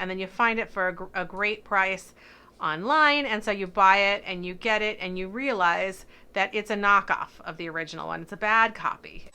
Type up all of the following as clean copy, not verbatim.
and then you find it for a great price online, and so you buy it and you get it and you realize that it's a knockoff of the original one. It's a bad copy.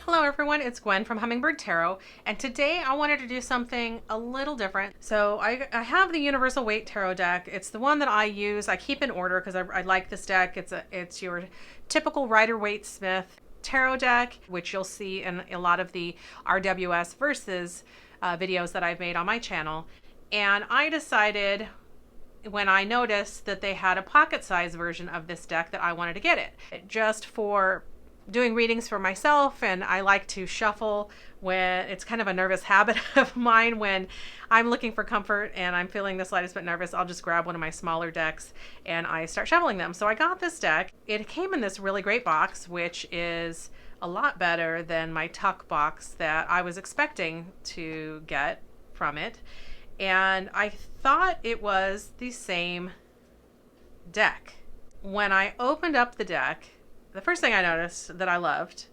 Hello everyone, it's Gwen from Hummingbird Tarot, and today I wanted to do something a little different. So I have the Universal Waite Tarot deck. It's the one that I use. I keep in order because I like this deck. It's your typical Rider-Waite-Smith tarot deck, which you'll see in a lot of the RWS versus videos that I've made on my channel. And I decided, when I noticed that they had a pocket-sized version of this deck, that I wanted to get it just for doing readings for myself. And I like to shuffle when it's kind of a nervous habit of mine. When I'm looking for comfort and I'm feeling the slightest bit nervous, I'll just grab one of my smaller decks and I start shuffling them. So I got this deck. It came in this really great box, which is a lot better than my tuck box that I was expecting to get from it. And I thought it was the same deck. When I opened up the deck, the first thing I noticed that I loved,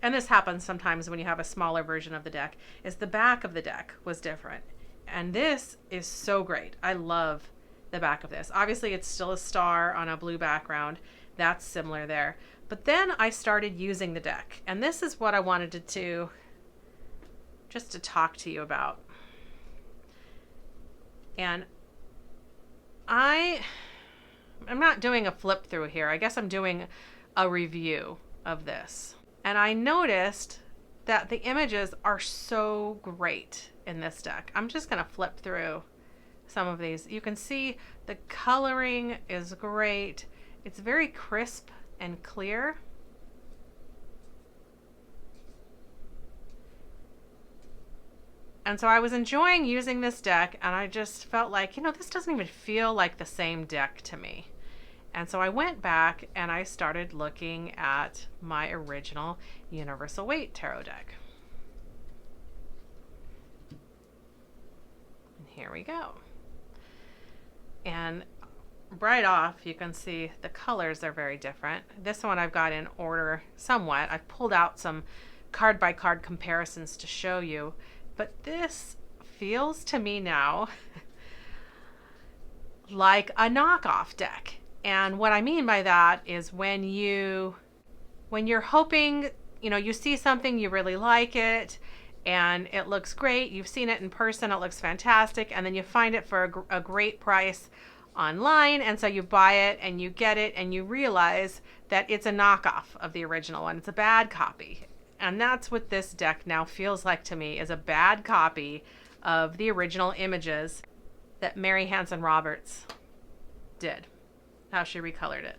and this happens sometimes when you have a smaller version of the deck, is the back of the deck was different. And this is so great. I love the back of this. Obviously, it's still a star on a blue background. That's similar there. But then I started using the deck, and this is what I wanted to do, just to talk to you about. And I'm not doing a flip through here. I guess I'm doing a review of this. And I noticed that the images are so great in this deck. I'm just going to flip through some of these. You can see the coloring is great. It's very crisp and clear. And so I was enjoying using this deck, and I just felt like, this doesn't even feel like the same deck to me. And so I went back and I started looking at my original Universal Waite Tarot deck. And here we go. And right off, you can see the colors are very different. This one I've got in order somewhat. I've pulled out some card by card comparisons to show you, but this feels to me now like a knockoff deck. And what I mean by that is when you're hoping, you see something, you really like it, and it looks great. You've seen it in person, it looks fantastic, and then you find it for a great price online, and so you buy it and you get it and you realize that it's a knockoff of the original one. It's a bad copy. And that's what this deck now feels like to me, is a bad copy of the original images that Mary Hanson Roberts did, how she recolored it.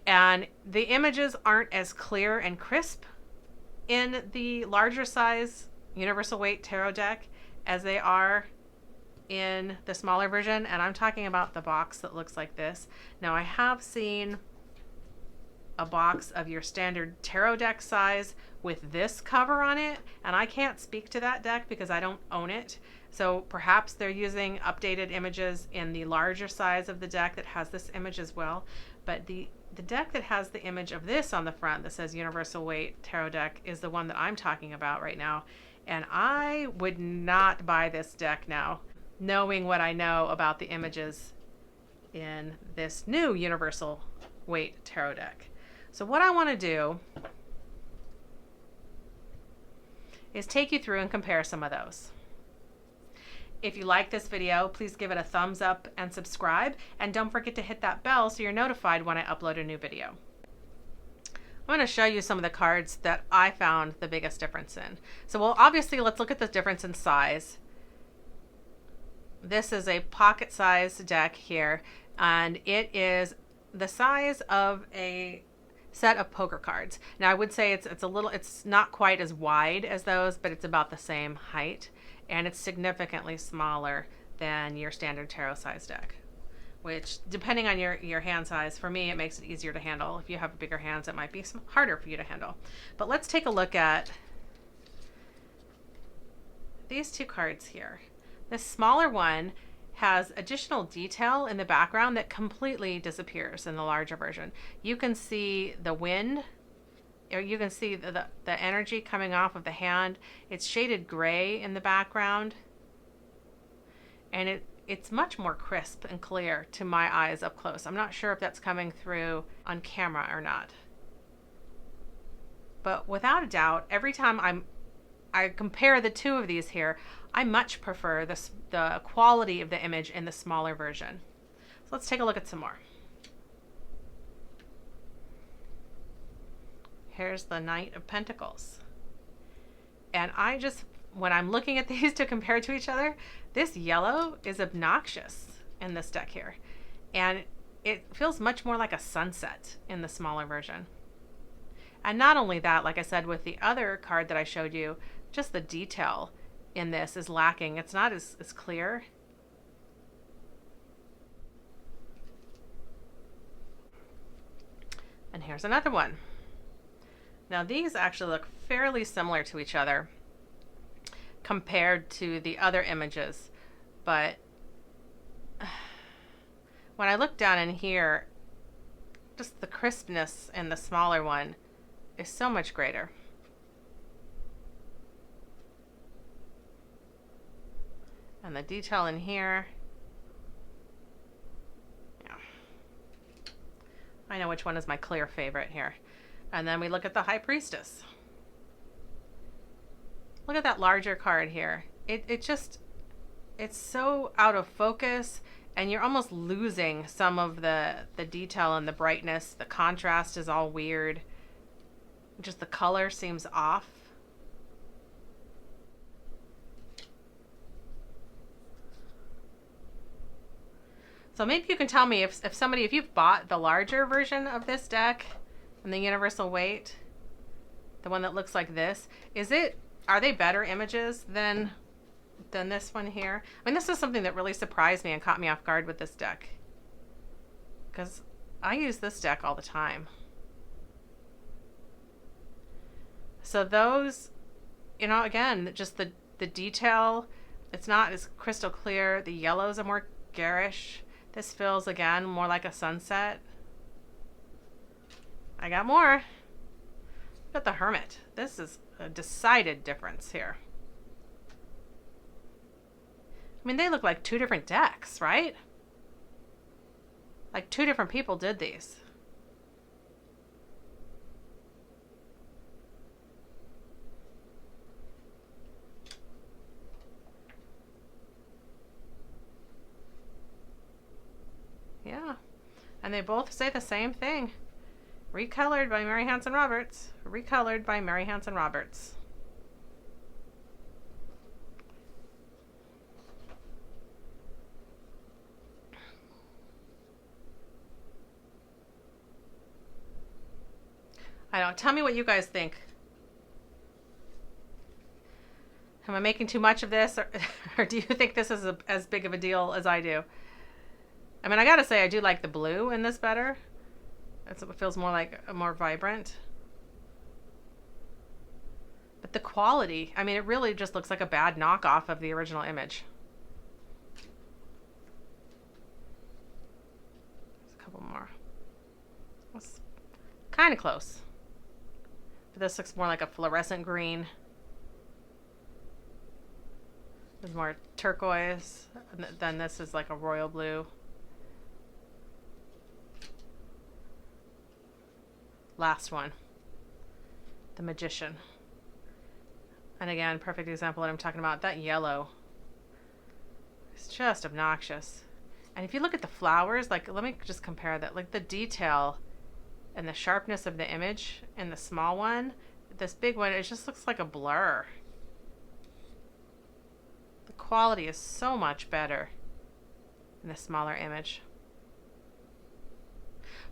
And the images aren't as clear and crisp in the larger size Universal Waite Tarot deck as they are in the smaller version. And I'm talking about the box that looks like this. Now, I have seen a box of your standard tarot deck size with this cover on it, and I can't speak to that deck because I don't own it. So perhaps they're using updated images in the larger size of the deck that has this image as well. But the deck that has the image of this on the front that says Universal Waite Tarot deck is the one that I'm talking about right now. And I would not buy this deck now, knowing what I know about the images in this new Universal Waite Tarot deck. So what I want to do is take you through and compare some of those. If you like this video, please give it a thumbs up and subscribe, and don't forget to hit that bell so you're notified when I upload a new video. I'm going to show you some of the cards that I found the biggest difference in. So, obviously, let's look at the difference in size. This is a pocket-sized deck here, and it is the size of a set of poker cards. Now, I would say it's not quite as wide as those, but it's about the same height, and it's significantly smaller than your standard tarot size deck, which, depending on your hand size, for me, it makes it easier to handle. If you have bigger hands, it might be harder for you to handle. But let's take a look at these two cards here. The smaller one has additional detail in the background that completely disappears in the larger version. You can see the wind, or you can see the energy coming off of the hand. It's shaded gray in the background, and it's much more crisp and clear to my eyes up close. I'm not sure if that's coming through on camera or not. But without a doubt, every time I compare the two of these here, I much prefer the quality of the image in the smaller version. So let's take a look at some more. Here's the Knight of Pentacles. And when I'm looking at these to compare to each other, this yellow is obnoxious in this deck here. And it feels much more like a sunset in the smaller version. And not only that, like I said, with the other card that I showed you, just the detail in this is lacking. It's not as clear. And here's another one. Now these actually look fairly similar to each other compared to the other images, but when I look down in here, just the crispness in the smaller one is so much greater. And the detail in here, yeah. I know which one is my clear favorite here. And then we look at the High Priestess. Look at that larger card here. It's so out of focus, and you're almost losing some of the detail and the brightness. The contrast is all weird. Just the color seems off. So maybe you can tell me if you've bought the larger version of this deck and the Universal Waite, the one that looks like this, are they better images than this one here? I mean, this is something that really surprised me and caught me off guard with this deck, because I use this deck all the time. So those, again, just the detail, it's not as crystal clear. The yellows are more garish. This feels, again, more like a sunset. I got more. Got the Hermit. This is a decided difference here. I mean, they look like two different decks, right? Like two different people did these. Yeah, and they both say the same thing. Recolored by Mary Hanson Roberts. Recolored by Mary Hanson Roberts. I don't. Tell me what you guys think. Am I making too much of this, or do you think this is as big of a deal as I do? I mean, I gotta say, I do like the blue in this better. It feels more vibrant. But the quality, I mean, it really just looks like a bad knockoff of the original image. There's a couple more. That's kind of close. But this looks more like a fluorescent green. There's more turquoise. And then this is like a royal blue. Last one, the Magician. And again, perfect example of what I'm talking about. That yellow is just obnoxious. And if you look at the flowers, like, let me just compare that. Like the detail and the sharpness of the image in the small one, this big one, it just looks like a blur. The quality is so much better in the smaller image.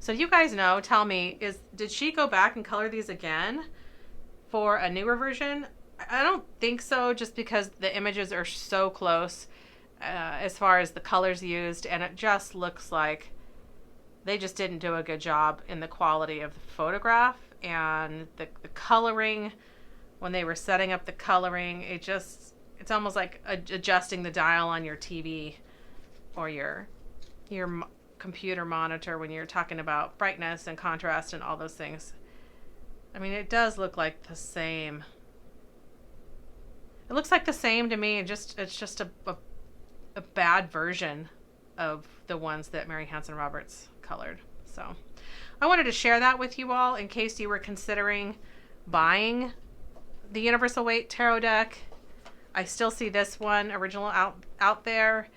So you guys know, tell me, did she go back and color these again for a newer version? I don't think so, just because the images are so close as far as the colors used, and it just looks like they just didn't do a good job in the quality of the photograph and the coloring. When they were setting up the coloring, it's almost like adjusting the dial on your TV or your computer monitor when you're talking about brightness and contrast and all those things. I mean, it does look like the same. It looks like the same to me. It's just a bad version of the ones that Mary Hanson Roberts colored. So I wanted to share that with you all in case you were considering buying the Universal Waite Tarot deck. I still see this one original out there.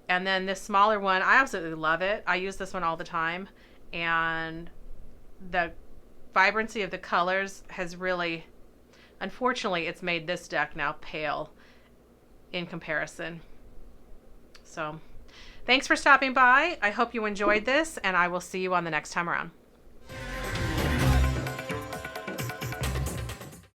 And then this smaller one, I absolutely love it. I use this one all the time. And the vibrancy of the colors has really, unfortunately, it's made this deck now pale in comparison. So thanks for stopping by. I hope you enjoyed this, and I will see you on the next time around.